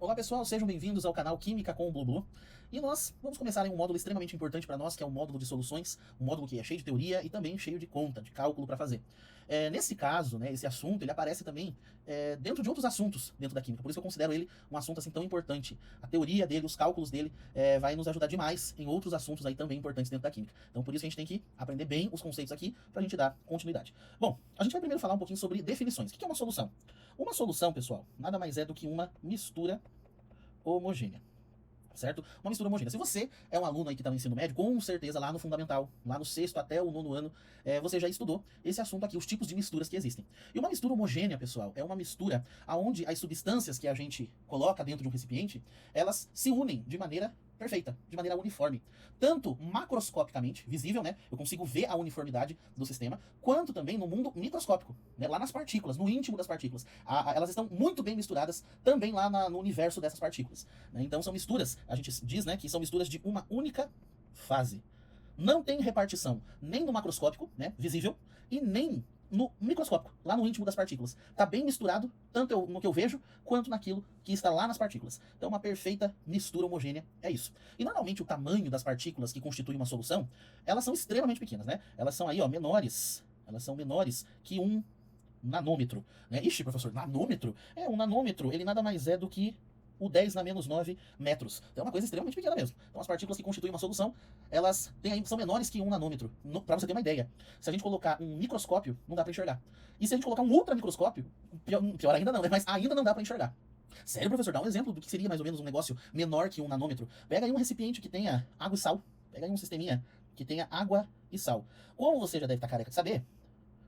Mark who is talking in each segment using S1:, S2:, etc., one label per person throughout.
S1: Olá pessoal, sejam bem-vindos ao canal Química com o Blublu. E nós vamos começar em um módulo extremamente importante para nós, que é o módulo de soluções, um módulo que é cheio de teoria e também cheio de conta, de cálculo para fazer. Nesse caso, né, esse assunto, ele aparece também dentro de outros assuntos dentro da química, por isso eu considero ele um assunto assim tão importante. A teoria dele, os cálculos dele, vai nos ajudar demais em outros assuntos aí também importantes dentro da química. Então por isso a gente tem que aprender bem os conceitos aqui para a gente dar continuidade. Bom, a gente vai primeiro falar um pouquinho sobre definições. O que é uma solução? Uma solução, pessoal, nada mais é do que uma mistura homogênea, certo? Uma mistura homogênea. Se você é um aluno aí que está no ensino médio, com certeza lá no fundamental, lá no sexto até o nono ano, você já estudou esse assunto aqui, os tipos de misturas que existem. E uma mistura homogênea, pessoal, é uma mistura onde as substâncias que a gente coloca dentro de um recipiente, elas se unem de maneira perfeita, de maneira uniforme. Tanto macroscopicamente, visível, né? Eu consigo ver a uniformidade do sistema, quanto também no mundo microscópico, né? Lá nas partículas, no íntimo das partículas. Elas estão muito bem misturadas também lá no universo dessas partículas, né? Então são misturas, a gente diz, né, que são misturas de uma única fase. Não tem repartição nem no macroscópico, né, visível, e nem no microscópico, lá no íntimo das partículas. Está bem misturado, tanto no que eu vejo, quanto naquilo que está lá nas partículas. Então, uma perfeita mistura homogênea é isso. E normalmente o tamanho das partículas que constituem uma solução, elas são extremamente pequenas, né? Elas são aí, ó, menores. Elas são menores que um nanômetro, né? Ixi, professor, nanômetro? Um nanômetro, ele nada mais é do que o 10 na menos 9 metros. Então é uma coisa extremamente pequena mesmo. Então as partículas que constituem uma solução, elas são menores que um nanômetro. Para você ter uma ideia, se a gente colocar um microscópio, não dá para enxergar. E se a gente colocar um ultramicroscópio, pior ainda não, né? Mas ainda não dá para enxergar. Sério, professor, dá um exemplo do que seria mais ou menos um negócio menor que um nanômetro. Pega aí um recipiente que tenha água e sal. Pega aí um sisteminha que tenha água e sal. Como você já deve estar careca de saber,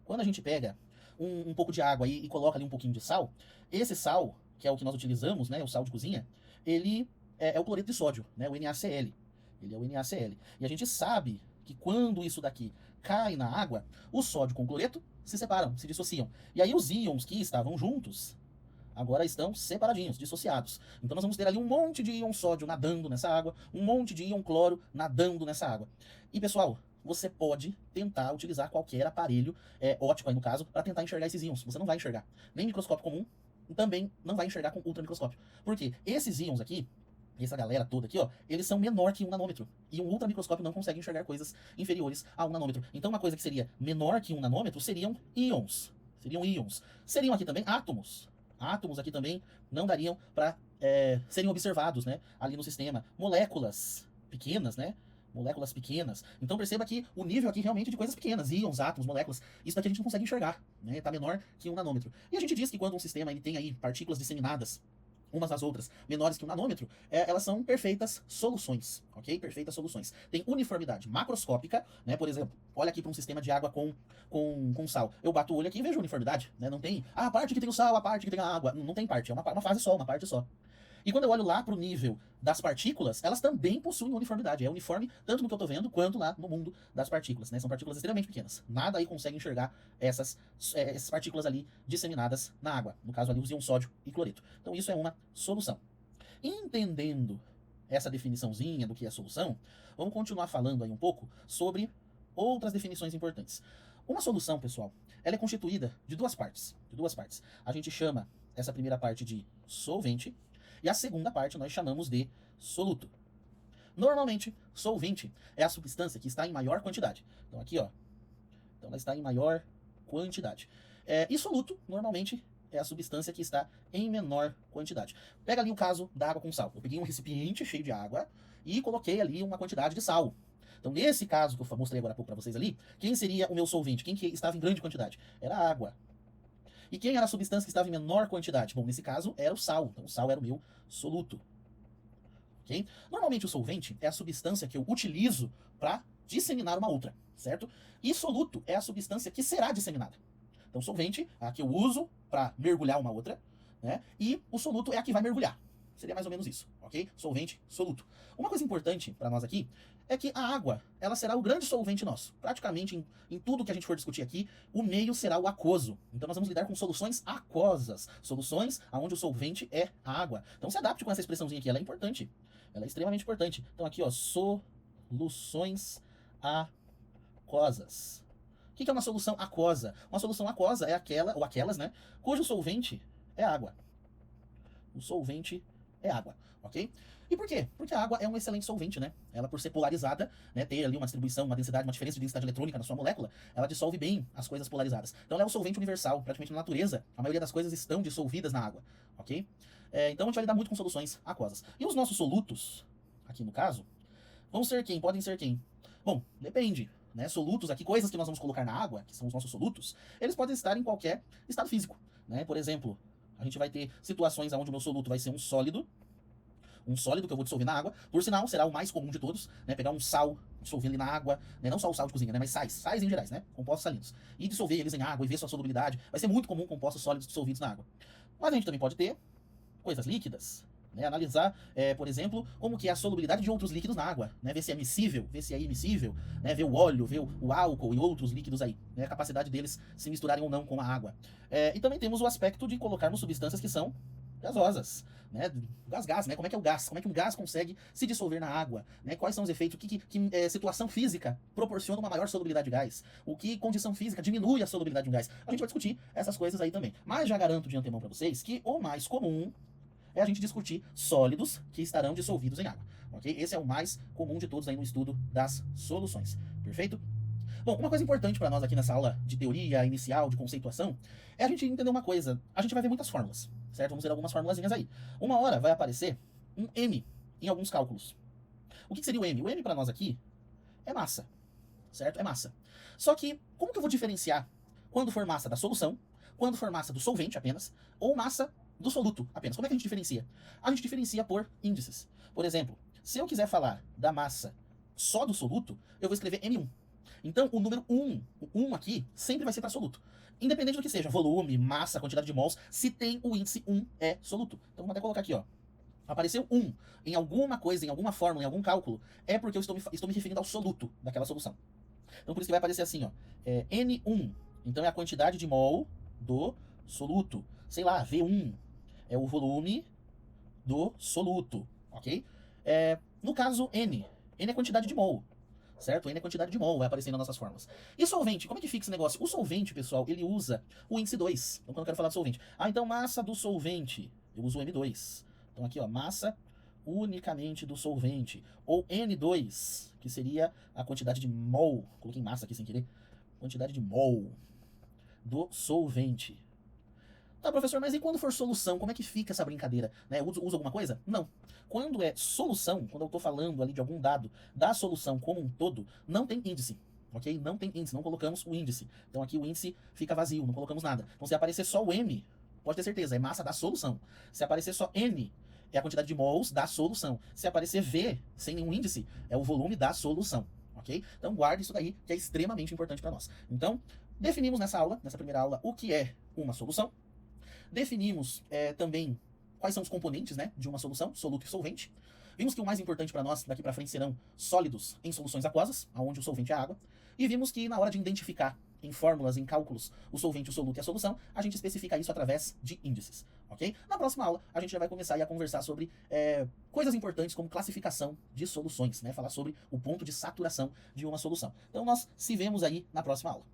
S1: quando a gente pega um pouco de água e coloca ali um pouquinho de sal, esse sal, que é o que nós utilizamos, né, o sal de cozinha, ele é o cloreto de sódio, né, o NaCl. Ele é o NaCl. E a gente sabe que quando isso daqui cai na água, o sódio com o cloreto se separam, se dissociam. E aí os íons que estavam juntos agora estão separadinhos, dissociados. Então nós vamos ter ali um monte de íon sódio nadando nessa água, um monte de íon cloro nadando nessa água. E pessoal, você pode tentar utilizar qualquer aparelho óptico aí no caso, para tentar enxergar esses íons. Você não vai enxergar. Nem microscópio comum, também não vai enxergar com ultramicroscópio. Por quê? Esses íons aqui, essa galera toda aqui, ó, eles são menor que um nanômetro. E um ultramicroscópio não consegue enxergar coisas inferiores a um nanômetro. Então uma coisa que seria menor que um nanômetro seriam íons. Seriam íons. Seriam aqui também átomos. Átomos aqui também não dariam para serem observados, né, ali no sistema. Moléculas pequenas, né? Moléculas pequenas. Então perceba que o nível aqui realmente é de coisas pequenas, íons, átomos, moléculas, isso daqui a gente não consegue enxergar, né? Está menor que um nanômetro. E a gente diz que quando um sistema ele tem aí partículas disseminadas umas às outras, menores que um nanômetro, elas são perfeitas soluções, ok? Perfeitas soluções. Tem uniformidade macroscópica, né? Por exemplo, olha aqui para um sistema de água com sal. Eu bato o olho aqui e vejo uniformidade, né? Não tem a parte que tem o sal, a parte que tem a água. Não tem parte, é uma fase só, uma parte só. E quando eu olho lá para o nível das partículas, elas também possuem uniformidade. É uniforme tanto no que eu estou vendo quanto lá no mundo das partículas, né? São partículas extremamente pequenas. Nada aí consegue enxergar essas partículas ali disseminadas na água. No caso ali, os íons sódio e cloreto. Então isso é uma solução. Entendendo essa definiçãozinha do que é solução, vamos continuar falando aí um pouco sobre outras definições importantes. Uma solução, pessoal, ela é constituída de duas partes. De duas partes. A gente chama essa primeira parte de solvente, e a segunda parte nós chamamos de soluto. Normalmente, solvente é a substância que está em maior quantidade. Então aqui, ó. Então ela está em maior quantidade. E soluto, normalmente, é a substância que está em menor quantidade. Pega ali o caso da água com sal. Eu peguei um recipiente cheio de água e coloquei ali uma quantidade de sal. Então, nesse caso que eu mostrei agora há pouco para vocês ali, quem seria o meu solvente? Quem que estava em grande quantidade? Era a água. E quem era a substância que estava em menor quantidade? Bom, nesse caso era o sal. Então o sal era o meu soluto. Okay? Normalmente o solvente é a substância que eu utilizo para disseminar uma outra, certo? E soluto é a substância que será disseminada. Então solvente é a que eu uso para mergulhar uma outra, né? E o soluto é a que vai mergulhar. Seria mais ou menos isso, ok? Solvente, soluto. Uma coisa importante para nós aqui é que a água, ela será o grande solvente nosso. Praticamente em tudo que a gente for discutir aqui, o meio será o aquoso. Então nós vamos lidar com soluções aquosas. Soluções onde o solvente é a água. Então se adapte com essa expressãozinha aqui, ela é importante. Ela é extremamente importante. Então aqui, ó, soluções aquosas. O que é uma solução aquosa? Uma solução aquosa é aquela, ou aquelas, né, cujo solvente é água. O solvente é água, ok? E por quê? Porque a água é um excelente solvente, né? Ela, por ser polarizada, né, ter ali uma distribuição, uma densidade, uma diferença de densidade eletrônica na sua molécula, ela dissolve bem as coisas polarizadas. Então ela é um solvente universal, praticamente na natureza, a maioria das coisas estão dissolvidas na água, ok? Então a gente vai lidar muito com soluções aquosas. E os nossos solutos, aqui no caso, vão ser quem? Podem ser quem? Bom, depende. Né? Solutos aqui, coisas que nós vamos colocar na água, que são os nossos solutos, eles podem estar em qualquer estado físico. Né? Por exemplo, a gente vai ter situações onde o meu soluto vai ser um sólido que eu vou dissolver na água. Por sinal, será o mais comum de todos, né? Pegar um sal, dissolver ele na água, né? Não só o sal de cozinha, né? Mas sais em gerais, né? Compostos salinos. E dissolver eles em água e ver sua solubilidade. Vai ser muito comum compostos sólidos dissolvidos na água. Mas a gente também pode ter coisas líquidas, né? Analisar, por exemplo, como que é a solubilidade de outros líquidos na água, né? Ver se é miscível, ver se é immiscível, né? Ver o óleo, ver o álcool e outros líquidos aí, né? A capacidade deles se misturarem ou não com a água. E também temos o aspecto de colocarmos substâncias que são gasosas, né? Gás, né? Como é que é o gás? Como é que um gás consegue se dissolver na água? Né? Quais são os efeitos? Que situação física proporciona uma maior solubilidade de gás? O que condição física diminui a solubilidade de um gás? A gente vai discutir essas coisas aí também. Mas já garanto de antemão para vocês que o mais comum é a gente discutir sólidos que estarão dissolvidos em água, ok? Esse é o mais comum de todos aí no estudo das soluções, perfeito? Bom, uma coisa importante para nós aqui nessa aula de teoria inicial, de conceituação, é a gente entender uma coisa. A gente vai ver muitas fórmulas, certo? Vamos ver algumas formulazinhas aí. Uma hora vai aparecer um M em alguns cálculos. O que seria o M? O M para nós aqui é massa, certo? É massa. Só que, como que eu vou diferenciar quando for massa da solução, quando for massa do solvente apenas, ou massa do soluto apenas? Como é que a gente diferencia? A gente diferencia por índices. Por exemplo, se eu quiser falar da massa só do soluto, eu vou escrever M1. Então, o número 1, o 1 aqui, sempre vai ser para soluto. Independente do que seja, volume, massa, quantidade de mols, se tem o índice 1 é soluto. Então, vamos até colocar aqui, ó. Apareceu 1 em alguma coisa, em alguma fórmula, em algum cálculo, é porque eu estou me referindo ao soluto daquela solução. Então, por isso que vai aparecer assim, ó. N1, então é a quantidade de mol do soluto. Sei lá, V1 é o volume do soluto, ok? No caso, N é a quantidade de mol. Certo? N é a quantidade de mol, vai aparecendo nas nossas fórmulas. E solvente, como é que fica esse negócio? O solvente, pessoal, ele usa o índice 2. Então, quando eu quero falar de solvente. Então, massa do solvente, eu uso o M2. Então, aqui, ó, massa unicamente do solvente. Ou N2, que seria a quantidade de mol. Coloquei massa aqui sem querer. Quantidade de mol do solvente. Tá, professor, mas e quando for solução, como é que fica essa brincadeira? Né? Usa alguma coisa? Não. Quando é solução, quando eu estou falando ali de algum dado da solução como um todo, não tem índice. Ok? Não tem índice, não colocamos o índice. Então aqui o índice fica vazio, não colocamos nada. Então se aparecer só o M, pode ter certeza, é massa da solução. Se aparecer só N, é a quantidade de mols da solução. Se aparecer V, sem nenhum índice, é o volume da solução. Ok? Então guarde isso daí, que é extremamente importante para nós. Então, definimos nessa aula, nessa primeira aula, o que é uma solução. Definimos também quais são os componentes, né, de uma solução, soluto e solvente. Vimos que o mais importante para nós daqui para frente serão sólidos em soluções aquosas, onde o solvente é a água. E vimos que na hora de identificar em fórmulas, em cálculos, o solvente, o soluto e a solução, a gente especifica isso através de índices, ok? Na próxima aula, a gente já vai começar a conversar sobre coisas importantes como classificação de soluções, né? Falar sobre o ponto de saturação de uma solução. Então nós se vemos aí na próxima aula.